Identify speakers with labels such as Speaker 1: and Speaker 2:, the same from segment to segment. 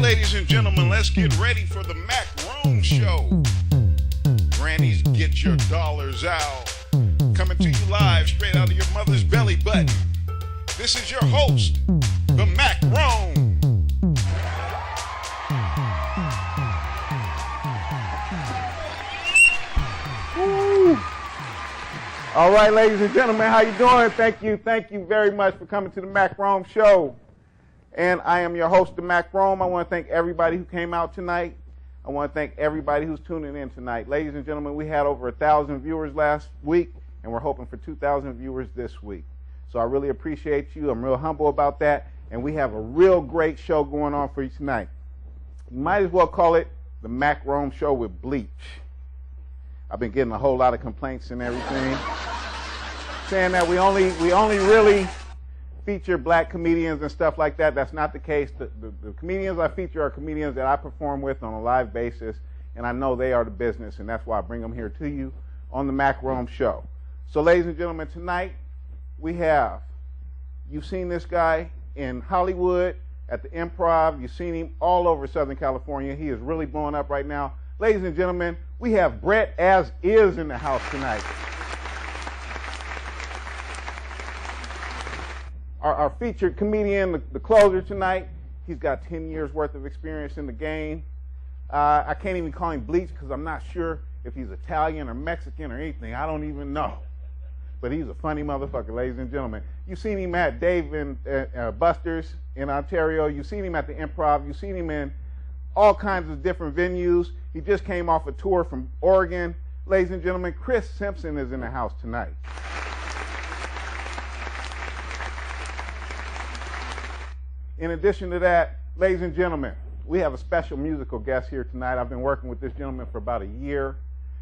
Speaker 1: ladies and gentlemen, let's get ready for the Mac Rome Show. Grannies, get your dollars out. Coming to you live, straight out of your mother's belly button. This is your host, the Mac Rome.
Speaker 2: Woo. All right, ladies and gentlemen, how you doing? Thank you very much for coming to the Mac Rome Show. And I am your host, the Mac Rome. I want to thank everybody who came out tonight. I want to thank everybody who's tuning in tonight. Ladies and gentlemen, we had over 1,000 viewers last week, and we're hoping for 2,000 viewers this week. So I really appreciate you. I'm real humble about that. And we have a real great show going on for you tonight. You might as well call it the Mac Rome Show with bleach. I've been getting a whole lot of complaints and everything, saying that we only really feature black comedians and stuff like that. That's not the case. The comedians I feature are comedians that I perform with on a live basis, and I know they are the business, and that's why I bring them here to you on the Mac Rome Show. So, ladies and gentlemen, tonight you've seen this guy in Hollywood, at the Improv. You've seen him all over Southern California. He is really blowing up right now. Ladies and gentlemen, we have Brett As Is in the house tonight. Our featured comedian, the closer tonight, he's got 10 years worth of experience in the game. I can't even call him Bleach because I'm not sure if he's Italian or Mexican or anything. I don't even know. But he's a funny motherfucker, ladies and gentlemen. You've seen him at Dave and Buster's in Ontario. You've seen him at the Improv. You've seen him in all kinds of different venues. He just came off a tour from Oregon. Ladies and gentlemen, Chris Simpson is in the house tonight. In addition to that, ladies and gentlemen, we have a special musical guest here tonight. I've been working with this gentleman for about a year,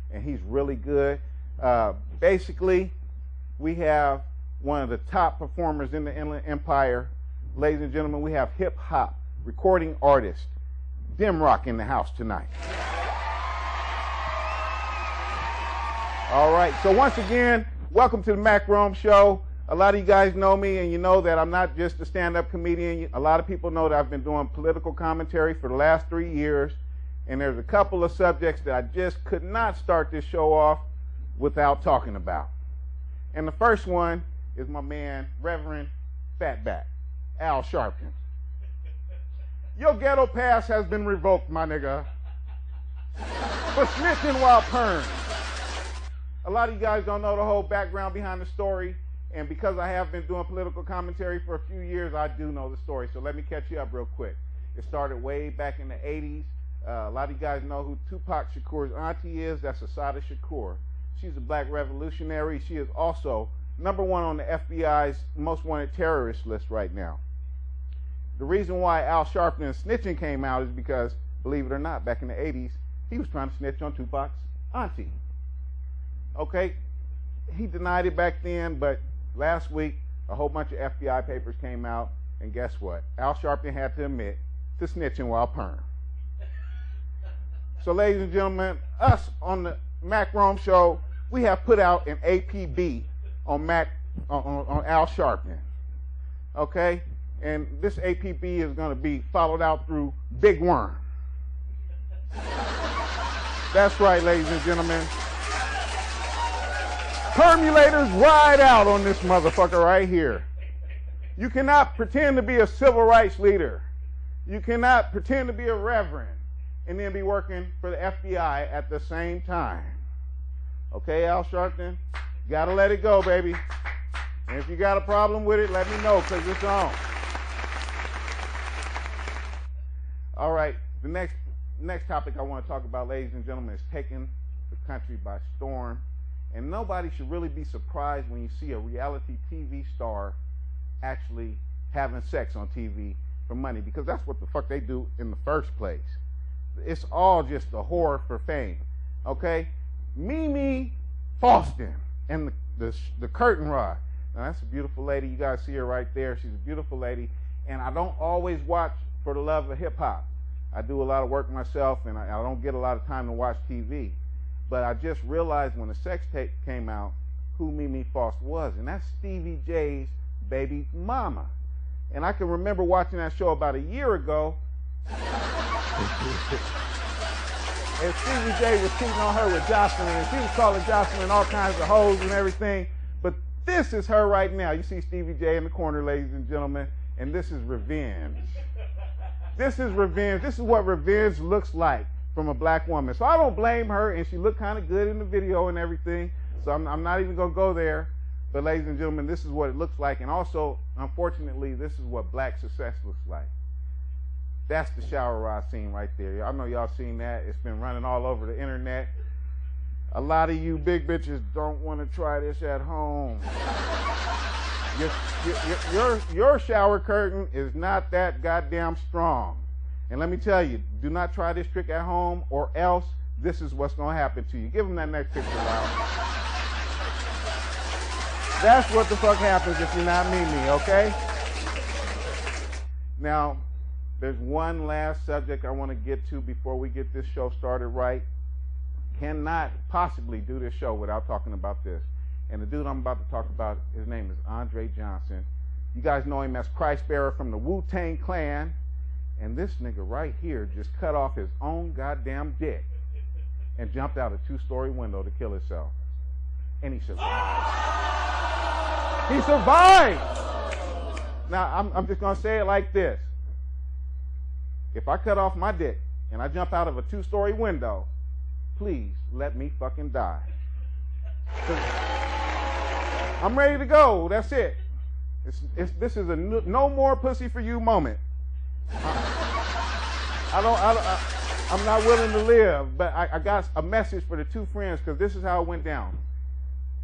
Speaker 2: and he's really good. Basically, we have one of the top performers in the Inland Empire. Ladies and gentlemen, we have hip-hop recording artist Dim Rock in the house tonight. All right, so once again, welcome to the Mac Rome Show. A lot of you guys know me, and you know that I'm not just a stand-up comedian. A lot of people know that I've been doing political commentary for the last 3 years, and there's a couple of subjects that I just could not start this show off without talking about. And the first one is my man, Reverend Fatback, Al Sharpton. Your ghetto pass has been revoked, my nigga, for snitching while purring. A lot of you guys don't know the whole background behind the story. And because I have been doing political commentary for a few years, I do know the story. So let me catch you up real quick. It started way back in the 80s. A lot of you guys know who Tupac Shakur's auntie is. That's Assata Shakur. She's a black revolutionary. She is also #1 on the FBI's most wanted terrorist list right now. The reason why Al Sharpton's snitching came out is because, believe it or not, back in the 80s, he was trying to snitch on Tupac's auntie. Okay? He denied it back then, but last week, a whole bunch of FBI papers came out, and guess what? Al Sharpton had to admit to snitching while purring. So, ladies and gentlemen, us on the Mac Rome Show, we have put out an APB on Al Sharpton. Okay? And this APB is going to be followed out through Big Worm. That's right, ladies and gentlemen. Permulators ride out on this motherfucker right here. You cannot pretend to be a civil rights leader. You cannot pretend to be a reverend and then be working for the FBI at the same time. Okay, Al Sharpton? You gotta let it go, baby. And if you got a problem with it, let me know, because it's on. All right, the next topic I want to talk about, ladies and gentlemen, is taking the country by storm. And nobody should really be surprised when you see a reality TV star actually having sex on TV for money, because that's what the fuck they do in the first place. It's all just a whore for fame, okay? Mimi Faustin and the curtain rod. Now, that's a beautiful lady. You guys see her right there. She's a beautiful lady. And I don't always watch for the love of hip-hop. I do a lot of work myself, and I don't get a lot of time to watch TV. But I just realized when the sex tape came out who Mimi Faustin was, and that's Stevie J's baby mama. And I can remember watching that show about a year ago, And Stevie J was cheating on her with Jocelyn, and she was calling Jocelyn all kinds of hoes and everything. But this is her right now. You see Stevie J in the corner, ladies and gentlemen, and this is revenge. This is revenge. This is what revenge looks like from a black woman. So I don't blame her, and she looked kind of good in the video and everything, so I'm not even going to go there. But ladies and gentlemen, this is what it looks like, and also, unfortunately, this is what black success looks like. That's the shower rod scene right there. I know y'all seen that. It's been running all over the internet. A lot of you big bitches don't want to try this at home. Your shower curtain is not that goddamn strong. And let me tell you, do not try this trick at home, or else this is what's going to happen to you. Give them that next picture, Lyle. That's what the fuck happens if you're not Mimi, okay? Now, there's one last subject I want to get to before we get this show started right. Cannot possibly do this show without talking about this. And the dude I'm about to talk about, his name is Andre Johnson. You guys know him as Christ Bearer from the Wu-Tang Clan. And this nigga right here just cut off his own goddamn dick and jumped out a 2-story window to kill himself. And he survived. He survived! Now, I'm just going to say it like this. If I cut off my dick and I jump out of a 2-story window, please let me fucking die. I'm ready to go. That's it. This is a no more pussy for you moment. I'm not willing to live, but I got a message for the 2 friends, because this is how it went down.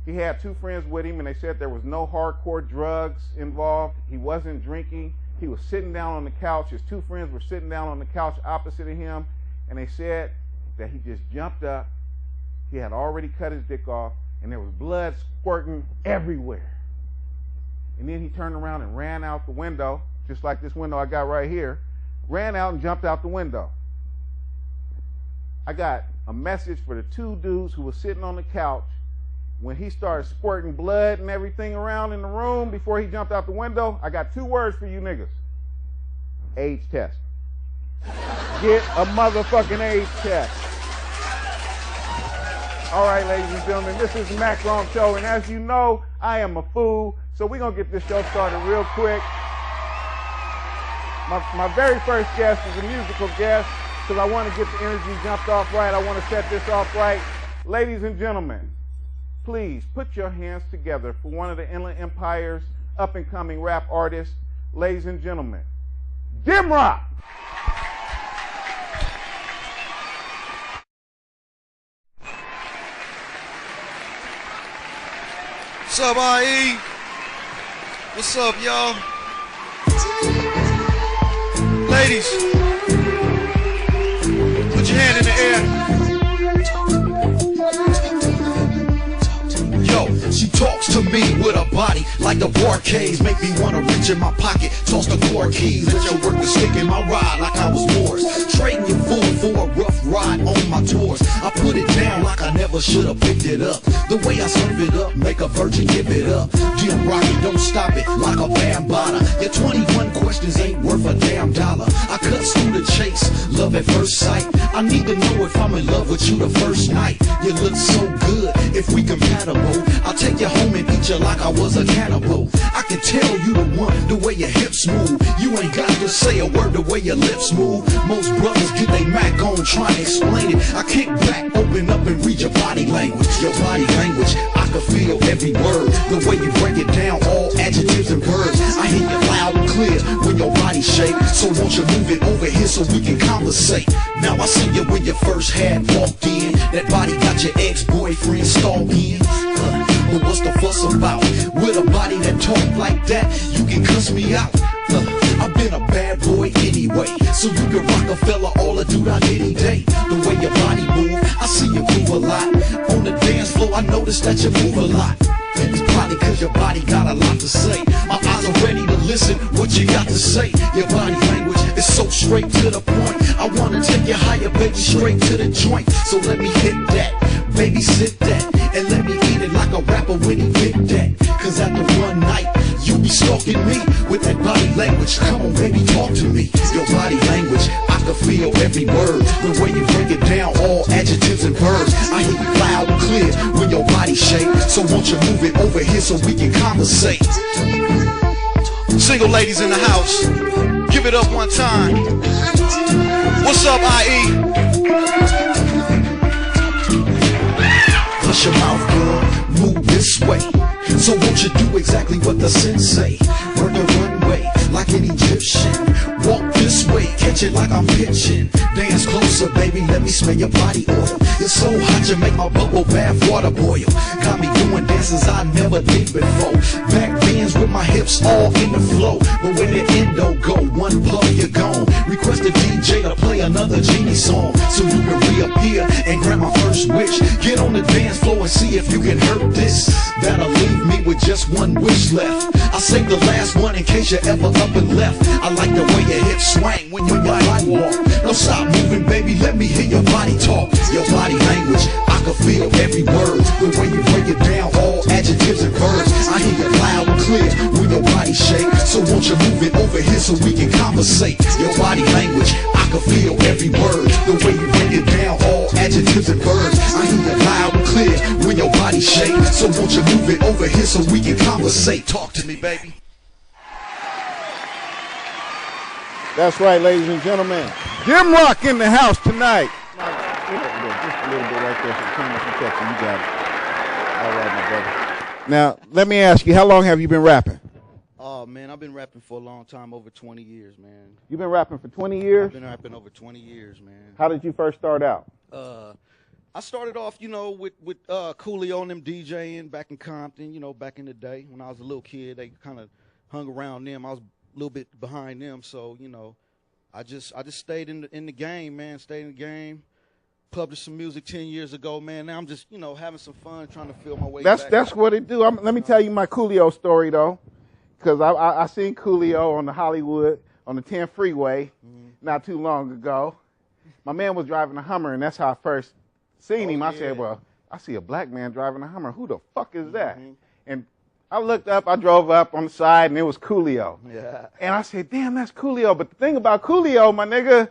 Speaker 2: He had 2 friends with him, and they said there was no hardcore drugs involved. He wasn't drinking. He was sitting down on the couch. His 2 friends were sitting down on the couch opposite of him, and they said that he just jumped up. He had already cut his dick off, and there was blood squirting everywhere. And then he turned around and ran out the window, just like this window I got right here, ran out and jumped out the window. I got a message for the 2 dudes who were sitting on the couch. When he started squirting blood and everything around in the room before he jumped out the window, I got 2 words for you niggas. AIDS test. Get a motherfucking AIDS test. All right, ladies and gentlemen, this is the Mac Rome Show, and as you know, I am a fool, so we're going to get this show started real quick. My very first guest is a musical guest, because I want to get the energy jumped off right. I want to set this off right. Ladies and gentlemen, please put your hands together for one of the Inland Empire's up-and-coming rap artists. Ladies and gentlemen, Dimrock!
Speaker 3: What's up, IE? What's up, y'all? Ladies, put your hand in the air. Yo, she talks to me with a body like the Barcades. Make me wanna reach in my pocket, toss the car keys. Let your work to stick in my ride like I was Morris. Trading you fool for a rough ride on my tours. I put it down like I never should've picked it up. The way I serve it up, make a virgin give it up. Dimrock it, don't stop it like a bambada. Your 21 questions ain't worth a damn dollar. I cuts through the chase, love at first sight. I need to know if I'm in love with you the first night. You look so good, if we compatible, I'll take you home and eat you like I was a cannibal. I can tell you the one, the way your hips move. You ain't got to say a word the way your lips move. Most brothers get they Mac on trying to explain it. I kick back, open up and read your body language. Your body language, I can feel every word. The way you break it down, all adjectives and verbs. I hear you loud and clear when your body shake. So won't you move it over here so we can conversate? Now I see you when you first had walked in. That body got your ex-boyfriend stalking. But what's the fuss about? With a body that talk like that, you can cuss me out. I've been a bad boy anyway, so you can rock a fella all a dude out any day. The way your body move, I see you move a lot. On the dance floor, I notice that you move a lot. It's probably cause your body got a lot to say. My eyes are ready to listen what you got to say. Your body language is so straight to the point. I wanna take you higher, baby, straight to the joint. So let me hit that, baby, sit that, and let me eat it like a rapper when he hit that. Cause after one night, you be stalking me with that body language. Come on, baby, talk to me. Your body language, I can feel every word. The way you break it down, all adjectives and verbs. I hear you loud and clear when your body shake. So won't you move it over here so we can conversate? Single ladies in the house, give it up one time. What's up, IE? Hush your mouth, girl, move this way. So won't you do exactly what the sensei? Work the runway like an Egyptian. Walk this way, catch it like I'm pitching. Dance closer, baby, let me smell your body oil. It's so hot you make my bubble bath water boil. Got me doing dances I never did before. Back bends with my hips all in the flow. But when the endo go, one puff you're gone. Request the DJ to play another Genie song so you can reappear and grab my first wish. Get on the dance floor and see if you can hurt this. That'll leave me with just one wish left. I saved the last one in case you're ever up and left. I like the way your hips swing when your body walk. Don't stop moving, baby, let me hear your body talk. Your body language, I can feel every word. The way you break it down, all adjectives and verbs. I hear you loud and clear when your body shake. So won't you move it over here so we can conversate? Your body language, I can feel every word. The way you break it down, all adjectives and verbs. I hear you loud and clear when your body shake. So won't you move it over here so we can conversate? Talk to me, baby.
Speaker 2: That's right, ladies and gentlemen. Jim Rock in the house tonight. Just a little bit right there. You got it. All right, my brother. Now, let me ask you, how long have you been rapping?
Speaker 4: Oh, man, I've been rapping for a long time, over 20 years, man.
Speaker 2: You've been rapping for 20 years?
Speaker 4: I've been rapping over 20 years, man.
Speaker 2: How did you first start out?
Speaker 4: I started off, with Coolio and them DJing back in Compton, back in the day. When I was a little kid, they kind of hung around them. I was a little bit behind them, so, I just stayed in the game, man, stayed in the game. Published some music 10 years ago, man. Now I'm just, having some fun, trying to feel my way back.
Speaker 2: That's what it do. Let me tell you my Coolio story, though, because I seen Coolio on the Hollywood, on the 10 freeway, not too long ago. My man was driving a Hummer, and that's how I first seen him. I said, well, I see a black man driving a Hummer. Who the fuck is that? And I looked up, I drove up on the side, and it was Coolio.
Speaker 4: Yeah.
Speaker 2: And I said, damn, that's Coolio. But the thing about Coolio, my nigga,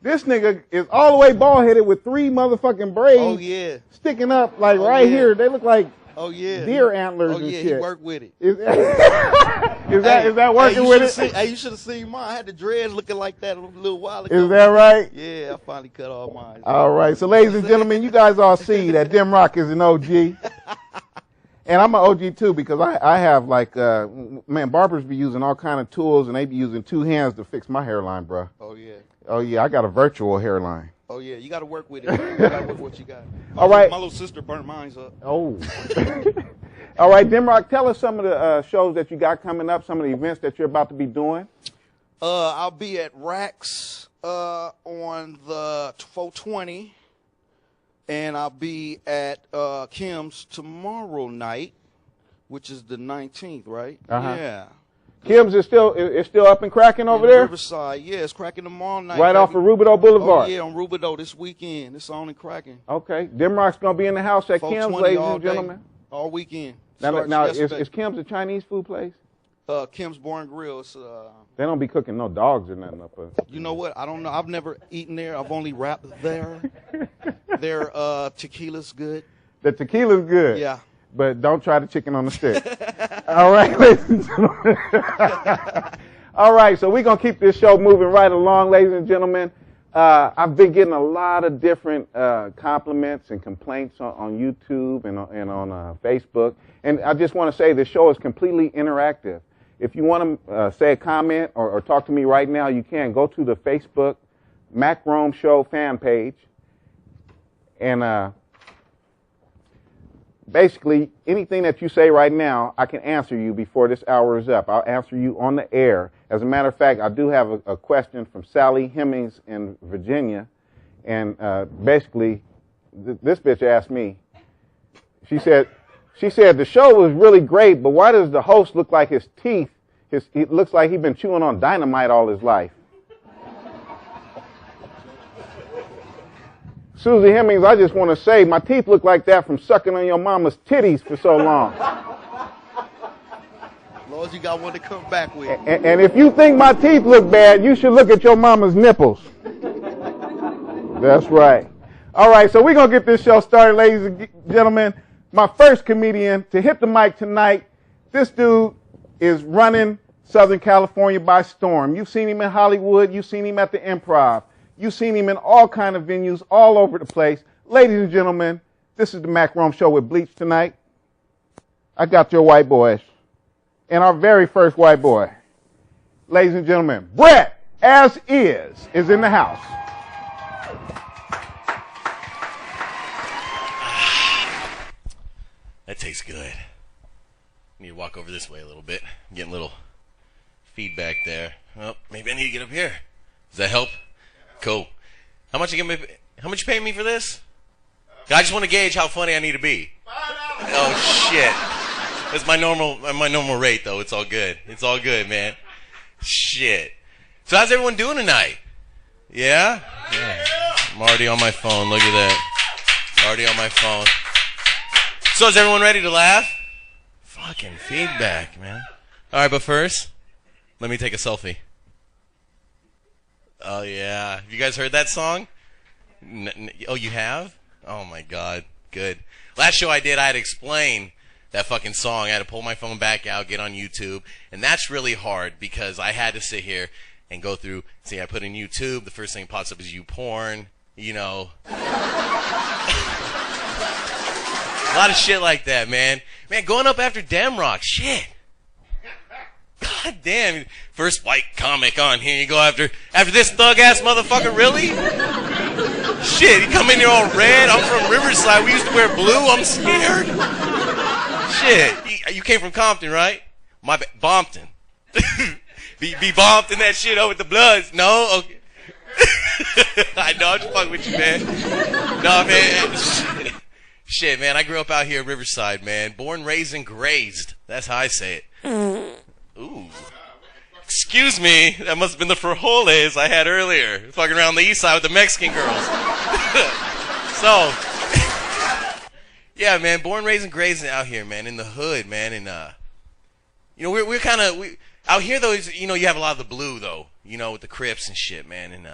Speaker 2: this nigga is all the way bald-headed with 3 motherfucking braids sticking up like here. They look like deer antlers and shit.
Speaker 4: He worked with it.
Speaker 2: Is that working with it?
Speaker 4: Hey, you should have seen mine. I had the dreads looking like that a little while ago.
Speaker 2: Is that right?
Speaker 4: Yeah, I finally cut all mine.
Speaker 2: All right. So, ladies and gentlemen, you guys all see that Jim Rock is an OG. And I'm an OG too because I have barbers be using all kind of tools and they be using 2 hands to fix my hairline, bro.
Speaker 4: Oh yeah.
Speaker 2: Oh yeah, I got a virtual hairline.
Speaker 4: Oh yeah, you got to work with it. You got to work with what you got.
Speaker 2: All right.
Speaker 4: My little sister burnt mine up.
Speaker 2: Oh. All right, Jim Rock, tell us some of the shows that you got coming up, some of the events that you're about to be doing.
Speaker 4: I'll be at Rax on the 420. And I'll be at Kim's tomorrow night, which is the 19th, right?
Speaker 2: Uh-huh.
Speaker 4: Yeah.
Speaker 2: Kim's is still up and cracking over there?
Speaker 4: Riverside, yeah, it's cracking tomorrow night.
Speaker 2: Right off of Rubidoux Boulevard?
Speaker 4: Oh, yeah, on Rubidoux this weekend. It's on and cracking.
Speaker 2: Okay. Jim Rock's going to be in the house at Kim's, ladies and gentlemen.
Speaker 4: All weekend.
Speaker 2: Now is Kim's a Chinese food place?
Speaker 4: Kim's Bar and Grill. It's,
Speaker 2: they don't be cooking no dogs or nothing up there.
Speaker 4: You know what? I don't know. I've never eaten there. I've only rapped there. Their tequila's good.
Speaker 2: The tequila's good?
Speaker 4: Yeah.
Speaker 2: But don't try the chicken on the stick. All right, ladies and gentlemen. All right, so we're going to keep this show moving right along, ladies and gentlemen. I've been getting a lot of different compliments and complaints on YouTube and on Facebook. And I just want to say this show is completely interactive. If you want to say a comment or talk to me right now, you can. Go to the Facebook Mac Rome Show fan page. And basically, anything that you say right now, I can answer you before this hour is up. I'll answer you on the air. As a matter of fact, I do have a question from Sally Hemmings in Virginia. And basically, this bitch asked me, she said, the show was really great, but why does the host look like his teeth, it looks like he's been chewing on dynamite all his life? Susie Hemmings, I just want to say, my teeth look like that from sucking on your mama's titties for so long.
Speaker 4: As long as you got one to come back with.
Speaker 2: And if you think my teeth look bad, you should look at your mama's nipples. That's right. All right, so we're going to get this show started, ladies and gentlemen. My first comedian to hit the mic tonight, this dude is running Southern California by storm. You've seen him in Hollywood. You've seen him at the Improv. You've seen him in all kind of venues all over the place. Ladies and gentlemen, this is the Mac Rome Show with Bleach tonight. I got your white boys. And our very first white boy. Ladies and gentlemen, Brett, as is in the house.
Speaker 5: That tastes good. Need to walk over this way a little bit. I'm getting a little feedback there. Oh, maybe I need to get up here. Does that help? Cool. How much you paying me for this? I just want to gauge how funny I need to be. Oh shit. That's my normal rate though. It's all good. It's all good, man. Shit. So how's everyone doing tonight? Yeah? I'm already on my phone. Look at that. Already on my phone. So is everyone ready to laugh? Fucking feedback, man. All right, but first, let me take a selfie. Oh, yeah. Have you guys heard that song? Oh, you have? Oh, my God. Good. Last show I did, I had to explain that fucking song. I had to pull my phone back out, get on YouTube. And that's really hard because I had to sit here and go through. See, I put in YouTube. The first thing that pops up is YouPorn. You know. A lot of shit like that, man. Man, going up after Damrock, shit. God damn. First white comic on here. You go after this thug-ass motherfucker, really? Shit, you come in here all red. I'm from Riverside. We used to wear blue. I'm scared. Shit. You came from Compton, right? My bad. Bompton. be bomping that shit over the Bloods. No? Okay. I know. I'm just fucking with you, man. No, man. Shit, man, I grew up out here in Riverside, man. Born, raised, and grazed. That's how I say it. Ooh. Excuse me. That must have been the frijoles I had earlier. Fucking around the east side with the Mexican girls. So, yeah, man, born, raised, and grazed out here, man, in the hood, man. And, you know, we're kind of, out here, though, you know, you have a lot of the blue, though, you know, with the Crips and shit, man. And,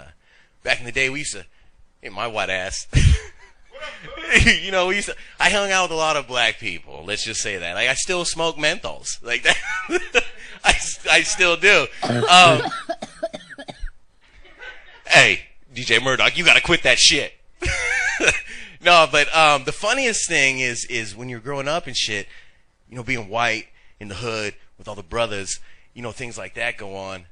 Speaker 5: back in the day, we used to, hey, my white ass. You know, I hung out with a lot of black people. Let's just say that. Like, I still smoke menthols. Like that. I still do. Hey, DJ Murdoch, you gotta quit that shit. No, but the funniest thing is when you're growing up and shit, you know, being white in the hood with all the brothers, you know, things like that go on.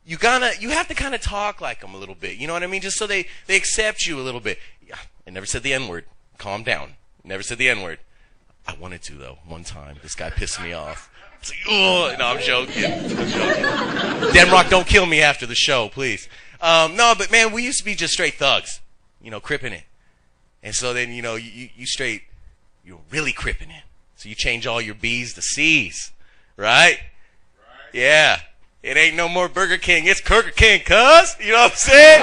Speaker 5: You have to kind of talk like them a little bit. You know what I mean? Just so they accept you a little bit. I never said the N-word. Calm down. Never said the N-word. I wanted to, though, one time. This guy pissed me off. I was like, oh, no, I'm joking. Damrock, don't kill me after the show, please. No, but, man, we used to be just straight thugs. You know, cripping it. And so then, you know, you're really cripping it. So you change all your B's to C's. Right? Yeah. It ain't no more Burger King. It's Kirker King, cuz. You know what I'm saying?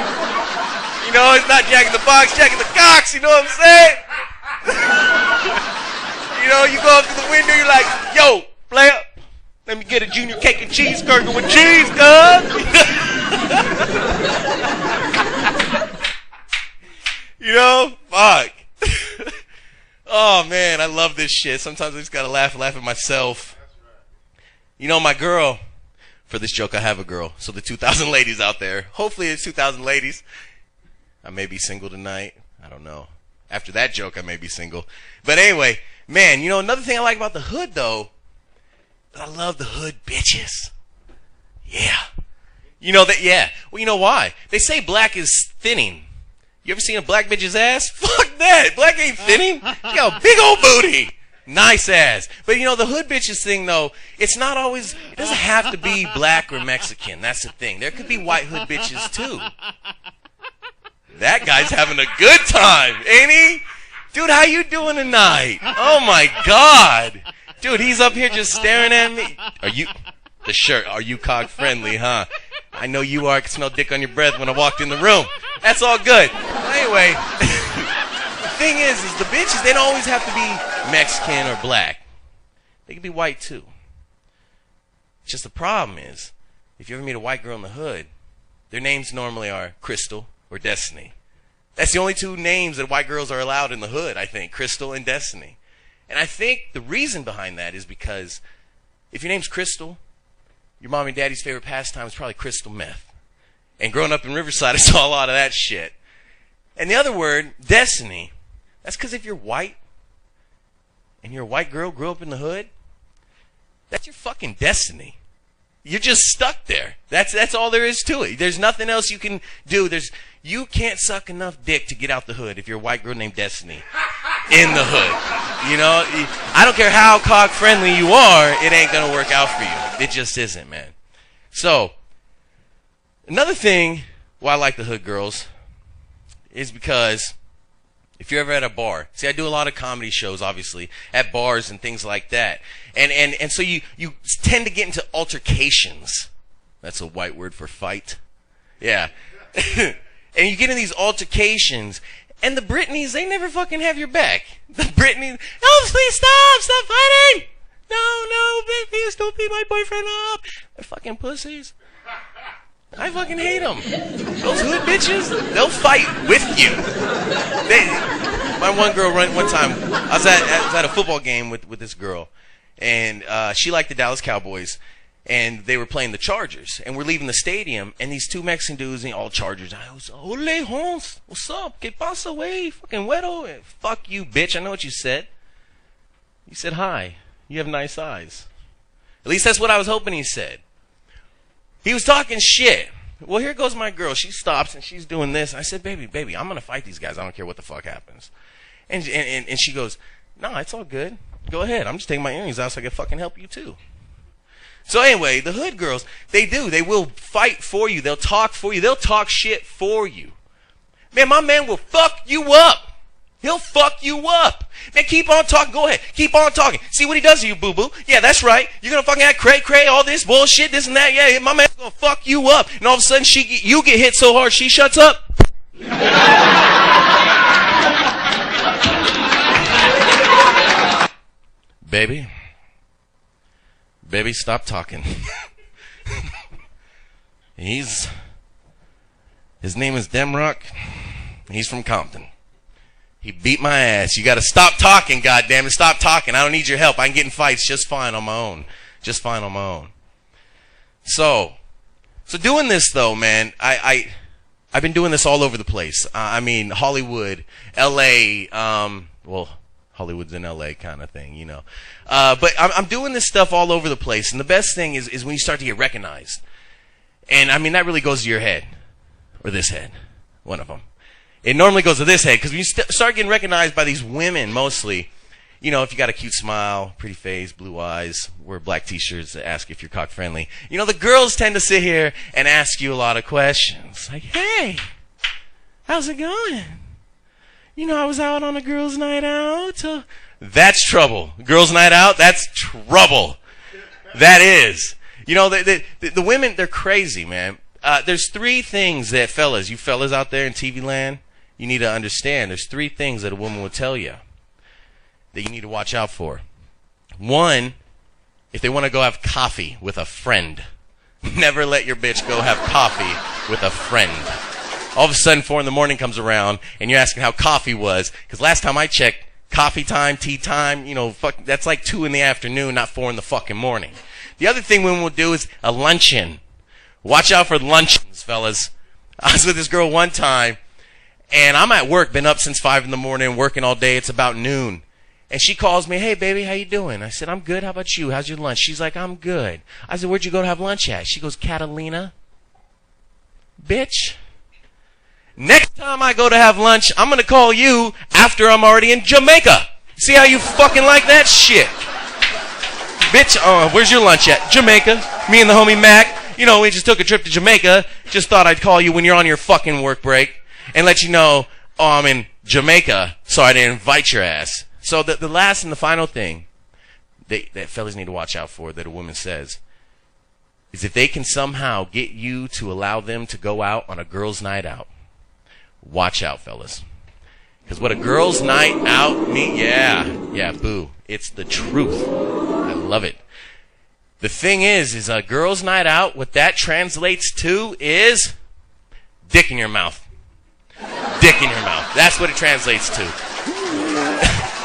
Speaker 5: You know, it's not Jack in the Box, Jack in the Cox. You know what I'm saying? You know, you go up to the window, you're like, yo, player, let me get a junior cake and cheeseburger with cheese, cuz. You know? Fuck. Oh, man, I love this shit. Sometimes I just gotta laugh at myself. You know, my girl, for this joke, I have a girl. So the 2,000 ladies out there, hopefully it's 2,000 ladies. I may be single tonight. I don't know. After that joke, I may be single. But anyway, man, you know, another thing I like about the hood, though, I love the hood bitches. Yeah. You know that, yeah. Well, you know why? They say black is thinning. You ever seen a black bitch's ass? Fuck that. Black ain't thinning. You got a big old booty. Nice ass. But, you know, the hood bitches thing, though, it's not always, it doesn't have to be black or Mexican. That's the thing. There could be white hood bitches, too. That guy's having a good time, ain't he? Dude, how you doing tonight? Oh, my God. Dude, he's up here just staring at me. Are you cog friendly, huh? I know you are. I can smell dick on your breath when I walked in the room. That's all good. Anyway, the thing is the bitches, they don't always have to be Mexican or black. They can be white, too. Just the problem is, if you ever meet a white girl in the hood, their names normally are Crystal, or Destiny. That's the only two names that white girls are allowed in the hood, I think, Crystal and Destiny. And I think the reason behind that is because if your name's Crystal, your mom and daddy's favorite pastime is probably crystal meth. And growing up in Riverside, I saw a lot of that shit. And the other word, Destiny, that's because if you're white and you're a white girl, grew up in the hood, that's your fucking destiny. You're just stuck there. That's all there is to it. There's nothing else you can do. You can't suck enough dick to get out the hood if you're a white girl named Destiny in the hood. You know, I don't care how cock friendly you are, it ain't gonna work out for you. It just isn't, man. So, another thing why I like the hood girls is because if you're ever at a bar, see, I do a lot of comedy shows, obviously, at bars and things like that. And so you tend to get into altercations. That's a white word for fight. Yeah. And you get in these altercations, and the Britneys, they never fucking have your back. The Britneys, oh, please stop fighting. No, please don't beat my boyfriend up. They're fucking pussies. I fucking hate them. Those hood bitches, they'll fight with you. My one girl one time, I was at a football game with this girl, and she liked the Dallas Cowboys, and they were playing the Chargers, and we're leaving the stadium, and these two Mexican dudes, all Chargers, I was, ole, Holmes, what's up? ¿Qué pasa, wey? Fucking güero. Fuck you, bitch. I know what you said. You said hi. You have nice eyes. At least that's what I was hoping he said. He was talking shit. Well, here goes my girl. She stops and she's doing this. I said, baby, I'm going to fight these guys. I don't care what the fuck happens. And she goes, no, it's all good. Go ahead. I'm just taking my earrings out so I can fucking help you too. So anyway, the hood girls, they do. They will fight for you. They'll talk for you. They'll talk shit for you. Man, my man will fuck you up. He'll fuck you up. Man, keep on talking. Go ahead. Keep on talking. See what he does to you, boo-boo. Yeah, that's right. You're going to fucking act cray-cray, all this bullshit, this and that. Yeah, my man's going to fuck you up. And all of a sudden, you get hit so hard, she shuts up. Baby, stop talking. His name is Demrock. He's from Compton. He beat my ass. You got to stop talking, goddammit. Stop talking. I don't need your help. I can get in fights just fine on my own. Just fine on my own. So doing this though, man, I've been doing this all over the place. I mean, Hollywood, L.A., well, Hollywood's in L.A. kind of thing, you know. But I'm doing this stuff all over the place, and the best thing is when you start to get recognized. And I mean, that really goes to your head, or this head, one of them. It normally goes to this head, because when you start getting recognized by these women, mostly, you know, if you got a cute smile, pretty face, blue eyes, wear black t-shirts that ask if you're cock friendly, you know, the girls tend to sit here and ask you a lot of questions. Like, hey, how's it going? You know, I was out on a girls' night out. That's trouble. Girls' night out, that's trouble. That is. You know, the women, they're crazy, man. There's three things that you fellas out there in TV land, you need to understand. There's three things that a woman will tell you that you need to watch out for. One, if they want to go have coffee with a friend. Never let your bitch go have coffee with a friend. All of a sudden, 4 a.m. comes around, and you're asking how coffee was, because last time I checked, coffee time, tea time, you know, that's like 2 p.m, not 4 a.m. The other thing women will do is a luncheon. Watch out for luncheons, fellas. I was with this girl one time, and I'm at work, been up since 5 a.m, working all day. It's about noon. And she calls me, hey, baby, how you doing? I said, I'm good. How about you? How's your lunch? She's like, I'm good. I said, where'd you go to have lunch at? She goes, Catalina. Bitch. Next time I go to have lunch, I'm going to call you after I'm already in Jamaica. See how you fucking like that shit? Bitch, where's your lunch at? Jamaica. Me and the homie Mac. You know, we just took a trip to Jamaica. Just thought I'd call you when you're on your fucking work break and let you know, I'm in Jamaica, so I didn't invite your ass. So the last and the final thing that fellas need to watch out for that a woman says is if they can somehow get you to allow them to go out on a girl's night out. Watch out, fellas. Because what a girl's night out means, yeah, boo. It's the truth. I love it. The thing is a girl's night out, what that translates to is dick in your mouth. dick in your mouth. That's what it translates to.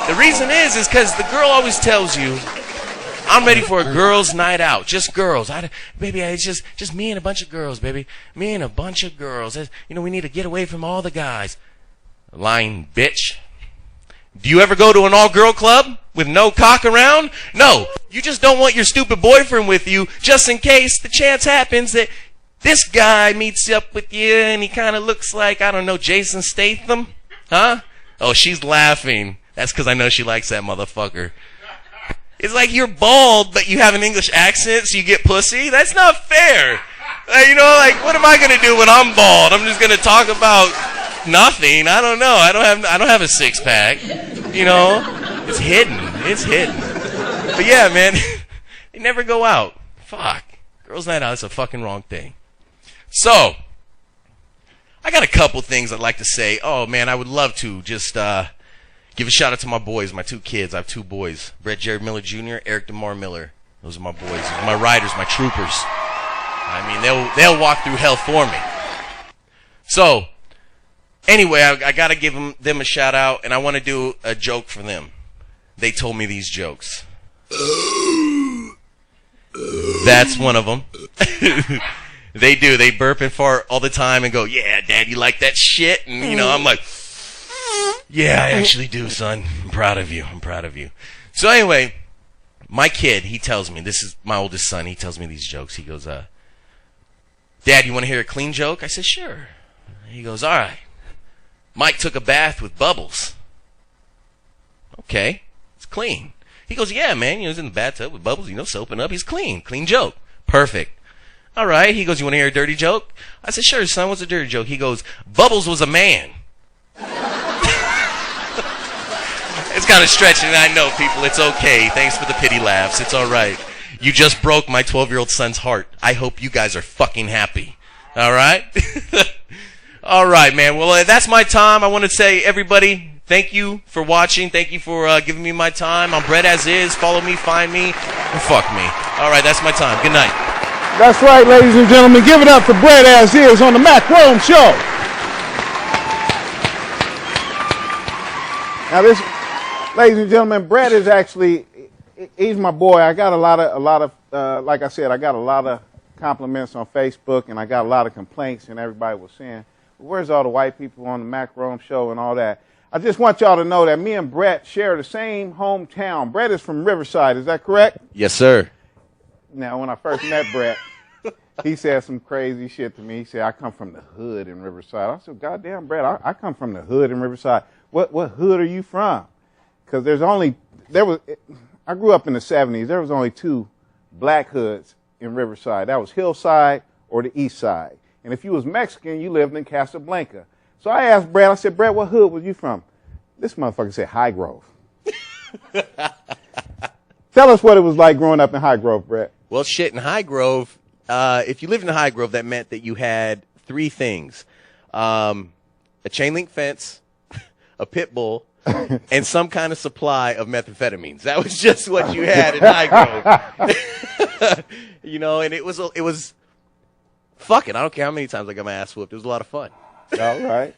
Speaker 5: The reason is because the girl always tells you, I'm ready for a girls' night out. Just girls. Baby, it's just me and a bunch of girls, baby. Me and a bunch of girls. We need to get away from all the guys. Lying bitch. Do you ever go to an all-girl club with no cock around? No. You just don't want your stupid boyfriend with you just in case the chance happens that this guy meets up with you and he kind of looks like, I don't know, Jason Statham? Huh? Oh, she's laughing. That's because I know she likes that motherfucker. It's like you're bald, but you have an English accent, so you get pussy? That's not fair. What am I going to do when I'm bald? I'm just going to talk about nothing. I don't know. I don't have a six-pack. It's hidden. It's hidden. But yeah, man, they never go out. Fuck. Girls' night out is a fucking wrong thing. So, I got a couple things I'd like to say. Oh, man, I would love to just give a shout out to my boys, my two kids. I have two boys, Brett Jared Miller Jr., Eric DeMar Miller. Those are my boys, my riders, my troopers. I mean, they'll walk through hell for me. So, anyway, I got to give them a shout out, and I want to do a joke for them. They told me these jokes. That's one of them. They do. They burp and fart all the time and go, yeah, Dad, you like that shit? And, I'm like, yeah, I actually do, son. I'm proud of you. I'm proud of you. So anyway, my kid, he tells me, this is my oldest son, he tells me these jokes. He goes, Dad, you want to hear a clean joke? I said, sure. He goes, all right. Mike took a bath with Bubbles. Okay, it's clean. He goes, yeah, man, he was in the bathtub with Bubbles, soaping up. He's clean. Clean joke. Perfect. All right. He goes, you want to hear a dirty joke? I said, sure, son, what's a dirty joke? He goes, Bubbles was a man. It's kind of stretching, I know, people. It's okay. Thanks for the pity laughs. It's all right. You just broke my 12-year-old son's heart. I hope you guys are fucking happy. All right? All right, man. Well, that's my time. I want to say, everybody, thank you for watching. Thank you for giving me my time. I'm Brett As Is. Follow me, find me, or fuck me. All right, that's my time. Good night.
Speaker 2: That's right, ladies and gentlemen. Give it up for Brett As Is on the Mac Rome Show. Now, this, ladies and gentlemen, Brett is actually, he's my boy. I got a lot of, like I said, I got a lot of compliments on Facebook, and I got a lot of complaints, and everybody was saying, where's all the white people on the Mac Rome Show and all that? I just want y'all to know that me and Brett share the same hometown. Brett is from Riverside, is that correct?
Speaker 5: Yes, sir.
Speaker 2: Now, when I first met Brett, he said some crazy shit to me. He said, I come from the hood in Riverside. I said, goddamn, Brett, I come from the hood in Riverside. What hood are you from? Because I grew up in the 70s. There was only two black hoods in Riverside. That was Hillside or the East Side. And if you was Mexican, you lived in Casablanca. So I asked Brett, I said, Brett, what hood was you from? This motherfucker said High Grove. Tell us what it was like growing up in High Grove, Brett.
Speaker 5: Well, shit, in High Grove, if you lived in High Grove, that meant that you had three things. A chain link fence, a pit bull, and some kind of supply of methamphetamines. That was just what you had in High Grove. And it was fucking, I don't care how many times I got my ass whooped. It was a lot of fun.
Speaker 2: All right.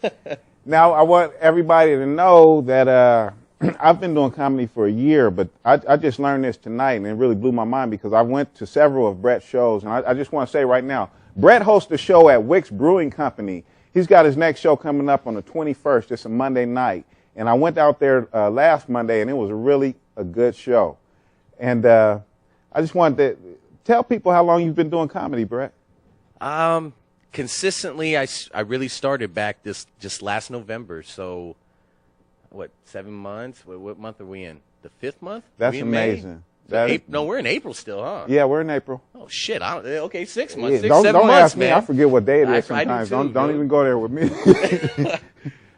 Speaker 2: Now, I want everybody to know that I've been doing comedy for a year, but I just learned this tonight, and it really blew my mind because I went to several of Brett's shows, and I just want to say right now, Brett hosts a show at Wick's Brewing Company. He's got his next show coming up on the 21st. It's a Monday night, and I went out there last Monday, and it was really a good show. And I just wanted to tell people how long you've been doing comedy, Brett.
Speaker 5: Consistently, I really started back just last November. So, what, 7 months? What month are we in? The 5th month?
Speaker 2: That's amazing.
Speaker 5: No, we're in April still, huh?
Speaker 2: Yeah, we're in April.
Speaker 5: Oh shit! Okay, 6 months,
Speaker 2: yeah,
Speaker 5: 6, 7
Speaker 2: don't
Speaker 5: months,
Speaker 2: ask
Speaker 5: man.
Speaker 2: me. I forget what day it is sometimes.
Speaker 5: Too,
Speaker 2: don't even go there with me.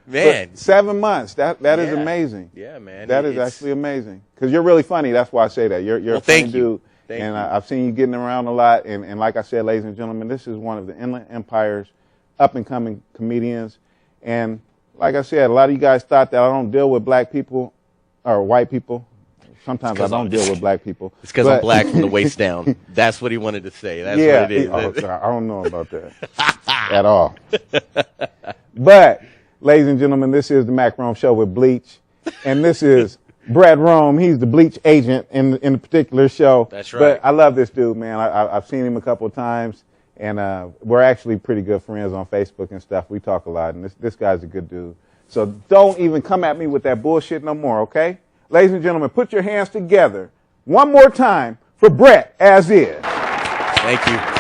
Speaker 5: Man,
Speaker 2: but 7 months. That is amazing.
Speaker 5: Yeah, man.
Speaker 2: That is actually amazing because you're really funny. That's why I say that. You're a funny dude.
Speaker 5: Thank
Speaker 2: and
Speaker 5: you.
Speaker 2: I've seen you getting around a lot. And like I said, ladies and gentlemen, this is one of the Inland Empire's up-and-coming comedians. And like I said, a lot of you guys thought that I don't deal with black people or white people. Sometimes I don't deal with black people.
Speaker 5: It's because I'm black from the waist down. That's what he wanted to say. That's what it is.
Speaker 2: I don't know about that at all. But Ladies and gentlemen, this is the Mac Rome Show with Bleach. And this is Brett Rome. He's the Bleach agent in the particular show.
Speaker 5: That's right.
Speaker 2: But I love this dude, man. I've seen him a couple of times. And we're actually pretty good friends on Facebook and stuff. We talk a lot. And this guy's a good dude. So don't even come at me with that bullshit no more, okay? Ladies and gentlemen, put your hands together one more time for Brett As Is.
Speaker 5: Thank you.